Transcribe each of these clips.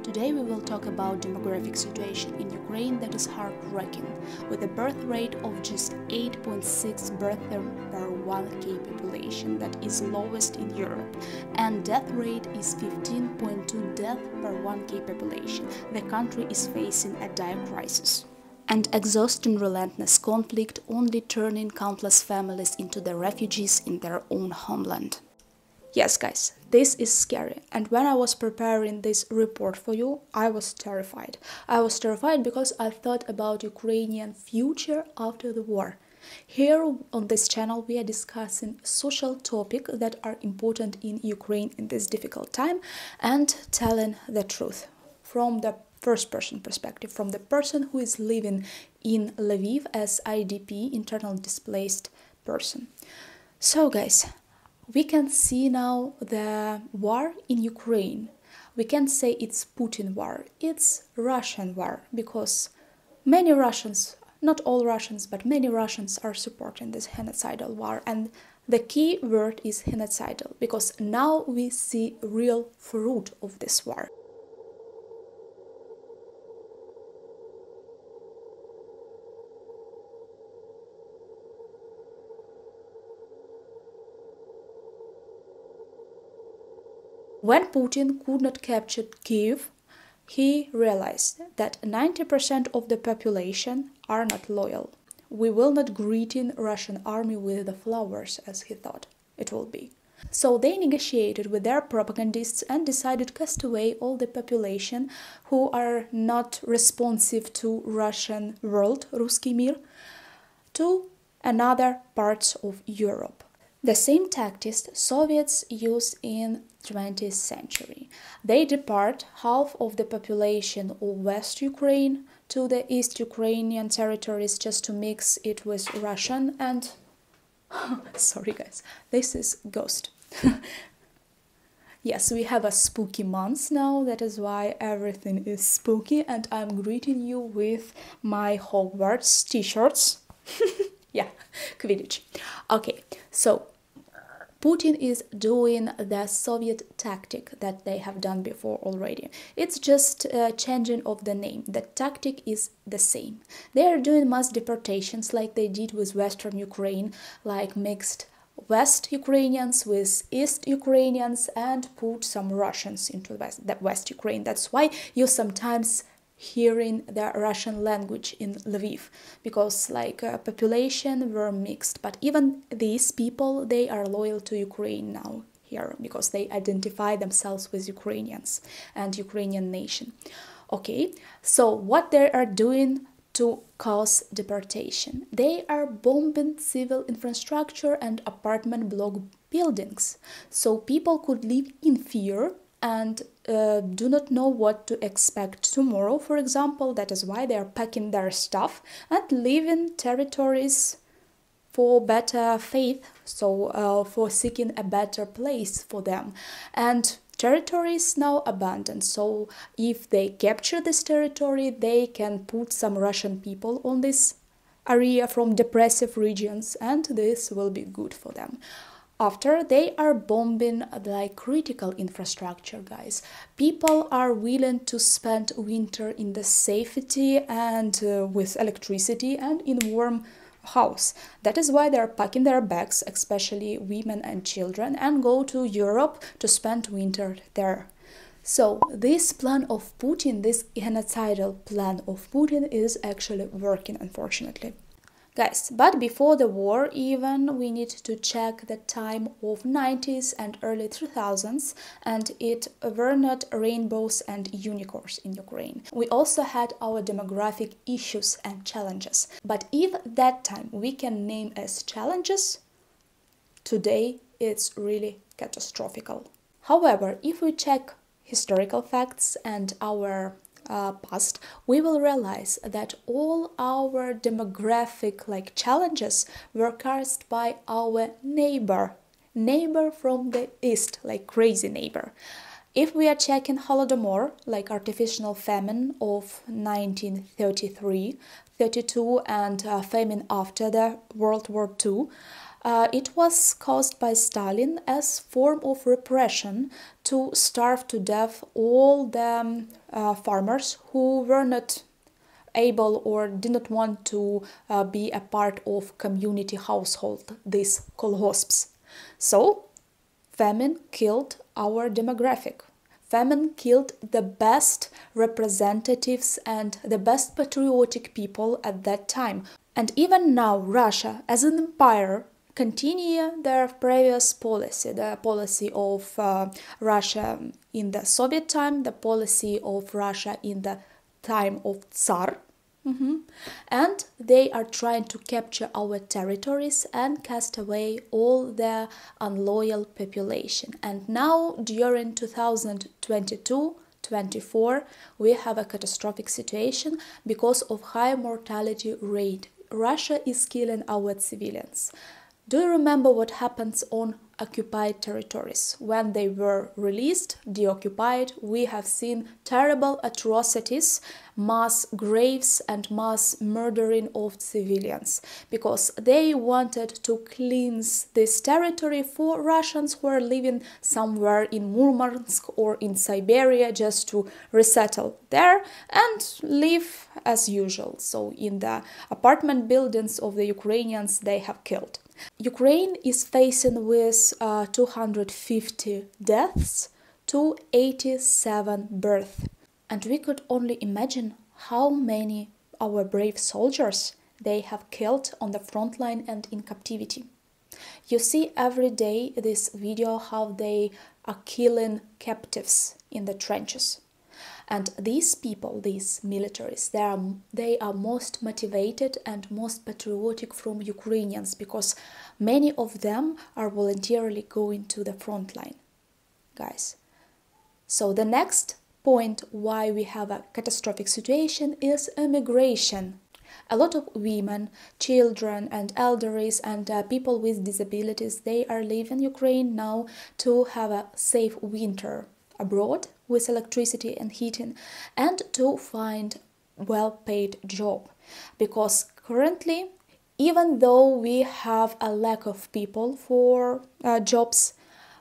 Today we will talk about demographic situation in Ukraine that is heart-wrenching, with a birth rate of just 8.6 births per 1k population, that is lowest in Europe, and death rate is 15.2 deaths per 1k population. The country is facing a dire crisis and exhausting relentless conflict, only turning countless families into the refugees in their own homeland. Yes, guys, this is scary, and when I was preparing this report for you, I was terrified. I was terrified because I thought about Ukrainian future after the war. Here on this channel we are discussing social topics that are important in Ukraine in this difficult time and telling the truth from the first-person perspective, from the person who is living in Lviv as IDP, internal displaced person. So guys, we can see now the war in Ukraine. We can't say it's Putin war, it's Russian war, because many Russians, not all Russians, but many Russians are supporting this genocidal war. And the key word is genocidal, because now we see real fruit of this war. When Putin could not capture Kiev, he realized that 90% of the population are not loyal. We will not greet the Russian army with the flowers, as he thought it will be. So they negotiated with their propagandists and decided to cast away all the population who are not responsive to Russian world, Ruski Mir, to another parts of Europe. The same tactics Soviets used in 20th century. They depart half of the population of West Ukraine to the East Ukrainian territories just to mix it with Russian and... Sorry guys, this is ghost. Yes, we have a spooky month now, that is why everything is spooky, and I'm greeting you with my Hogwarts t-shirts. Yeah, Quidditch. Okay, so Putin is doing the Soviet tactic that they have done before already. It's just a changing of the name. The tactic is the same. They are doing mass deportations like they did with Western Ukraine, like mixed West Ukrainians with East Ukrainians and put some Russians into the West Ukraine. That's why you sometimes hearing the Russian language in Lviv, because population were mixed. But even these people, they are loyal to Ukraine now here, because they identify themselves with Ukrainians and Ukrainian nation. Okay, so what they are doing to cause deportation? They are bombing civil infrastructure and apartment block buildings, so people could live in fear and do not know what to expect tomorrow, for example. That is why they are packing their stuff and leaving territories for better faith, so for seeking a better place for them. And territory is now abandoned, so if they capture this territory, they can put some Russian people on this area from depressive regions, and this will be good for them. After, they are bombing critical infrastructure, guys. People are willing to spend winter in the safety and with electricity and in warm house. That is why they are packing their bags, especially women and children, and go to Europe to spend winter there. So this plan of Putin, this genocidal plan of Putin, is actually working, unfortunately. Guys, but before the war even, we need to check the time of 90s and early 2000s, and it were not rainbows and unicorns in Ukraine. We also had our demographic issues and challenges. But if that time we can name as challenges, today it's really catastrophic. However, if we check historical facts and our past, we will realize that all our demographic challenges were caused by our neighbor from the east, crazy neighbor. If we are checking Holodomor, artificial famine of 1933, 32 and famine after the World War II, It was caused by Stalin as form of repression to starve to death all the farmers who were not able or did not want to be a part of community household, these kolhosps. So, famine killed our demographic. Famine killed the best representatives and the best patriotic people at that time. And even now, Russia, as an empire, continue their previous policy, the policy of Russia in the Soviet time, the policy of Russia in the time of Tsar. And they are trying to capture our territories and cast away all the unloyal population. And now, during 2022-24, we have a catastrophic situation because of high mortality rate. Russia is killing our civilians. Do you remember what happens on occupied territories? When they were released, deoccupied, we have seen terrible atrocities, mass graves and mass murdering of civilians, because they wanted to cleanse this territory for Russians who are living somewhere in Murmansk or in Siberia just to resettle there and live as usual. So in the apartment buildings of the Ukrainians they have killed. Ukraine is facing with 250 deaths to 87 births. And we could only imagine how many our brave soldiers they have killed on the front line and in captivity. You see every day this video how they are killing captives in the trenches. And these people, these militaries, they are most motivated and most patriotic from Ukrainians because many of them are voluntarily going to the front line, guys. So the next point why we have a catastrophic situation is immigration. A lot of women, children and elderlies and people with disabilities, they are leaving Ukraine now to have a safe winter abroad with electricity and heating and to find well-paid job, because currently, even though we have a lack of people for jobs,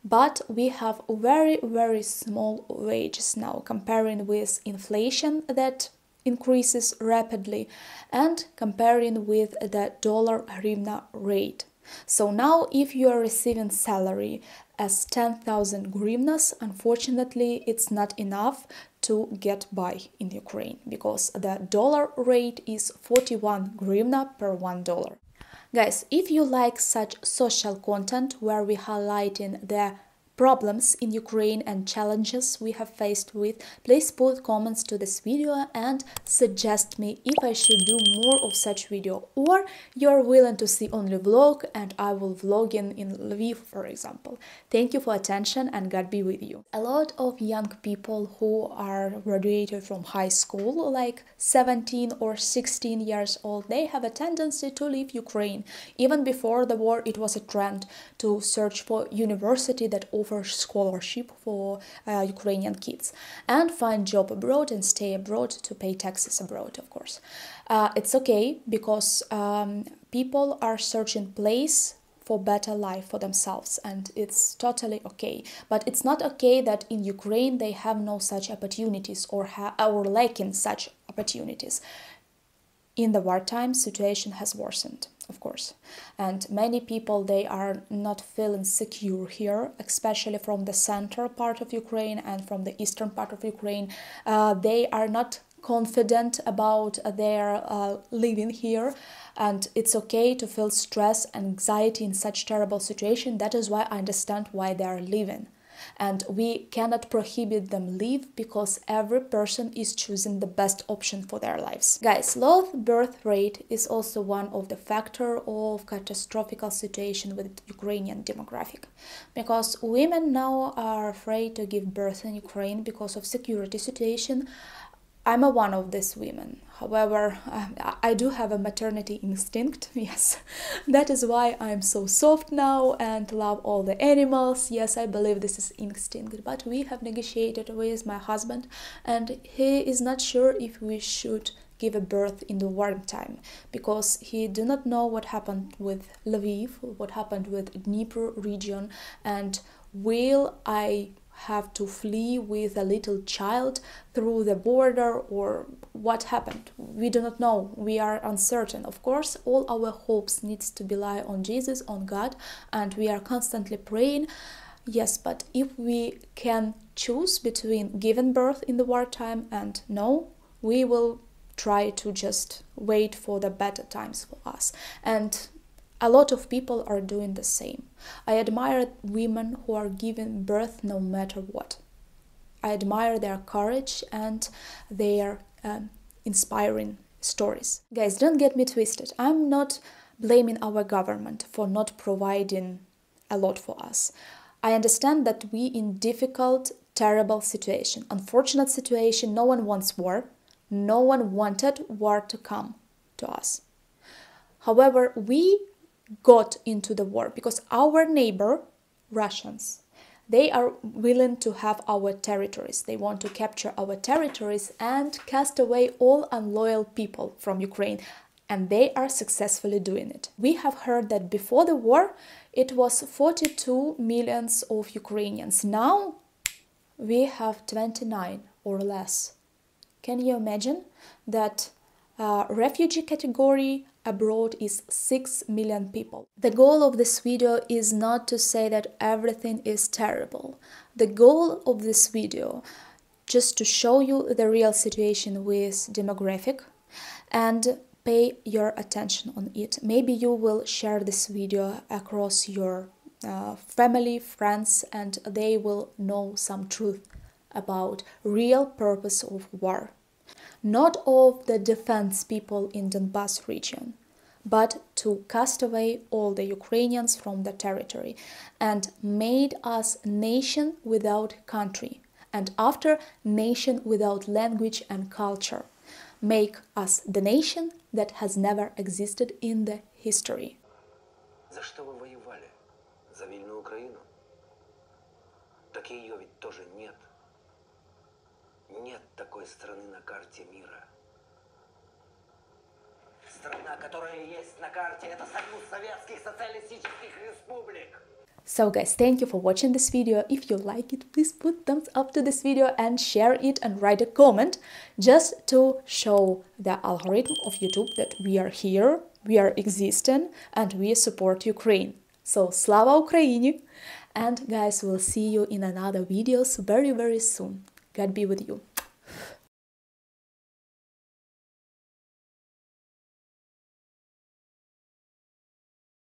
but we have very small wages now comparing with inflation that increases rapidly and comparing with the dollar-hryvnia rate. So now if you are receiving salary as 10,000 hryvnias, unfortunately it's not enough to get by in Ukraine because the dollar rate is 41 hryvnia per $1. Guys, if you like such social content where we highlighting the problems in Ukraine and challenges we have faced with, please put comments to this video and suggest me if I should do more of such video, or you're willing to see only vlog and I will vlog in Lviv, for example. Thank you for attention and God be with you. A lot of young people who are graduated from high school, like 17 or 16 years old, they have a tendency to leave Ukraine. Even before the war, it was a trend to search for university that offers scholarship for Ukrainian kids and find job abroad and stay abroad to pay taxes abroad, of course. It's okay because people are searching place for better life for themselves, and it's totally okay. But it's not okay that in Ukraine they have no such opportunities or lacking such opportunities. In the wartime, situation has worsened, of course, and many people, they are not feeling secure here, especially from the central part of Ukraine and from the eastern part of Ukraine. They are not confident about their living here, and it's okay to feel stress and anxiety in such terrible situation. That is why I understand why they are leaving. And we cannot prohibit them leave because every person is choosing the best option for their lives. Guys, low birth rate is also one of the factor of catastrophic situation with Ukrainian demographic, because women now are afraid to give birth in Ukraine because of security situation. I'm one of these women. However, I do have a maternity instinct, yes. That is why I'm so soft now and love all the animals. Yes, I believe this is instinct, but we have negotiated with my husband and he is not sure if we should give a birth in the warm time, because he do not know what happened with Lviv, what happened with Dnipro region, and will I have to flee with a little child through the border, or what happened? We do not know. We are uncertain. Of course, all our hopes needs to rely on Jesus, on God, and we are constantly praying. Yes, but if we can choose between giving birth in the wartime and no, we will try to just wait for the better times for us. And a lot of people are doing the same. I admire women who are giving birth no matter what. I admire their courage and their inspiring stories. Guys, don't get me twisted. I'm not blaming our government for not providing a lot for us. I understand that we in difficult, terrible situation, unfortunate situation. No one wants war. No one wanted war to come to us. However, we got into the war because our neighbor, Russians, they are willing to have our territories. They want to capture our territories and cast away all unloyal people from Ukraine. And they are successfully doing it. We have heard that before the war, it was 42 million of Ukrainians. Now, we have 29 or less. Can you imagine that refugee category abroad is 6 million people? The goal of this video is not to say that everything is terrible. The goal of this video just to show you the real situation with demographic and pay your attention on it. Maybe you will share this video across your family, friends, and they will know some truth about real purpose of war. Not of the defense people in Donbas region, but to cast away all the Ukrainians from the territory and made us nation without country, and after nation without language and culture, make us the nation that has never existed in the history. За что вы воевали? За вольную Украину? Так ее ведь тоже нет. Нет такой страны на карте мира. Страна, которая есть на карте, это Союз Советских Социалистических Республик. So guys, thank you for watching this video. If you like it, please put thumbs up to this video and share it and write a comment just to show the algorithm of YouTube that we are here, we are existing, and we support Ukraine. So, Slava Ukraini! And guys, we'll see you in another videos very soon. God be with you.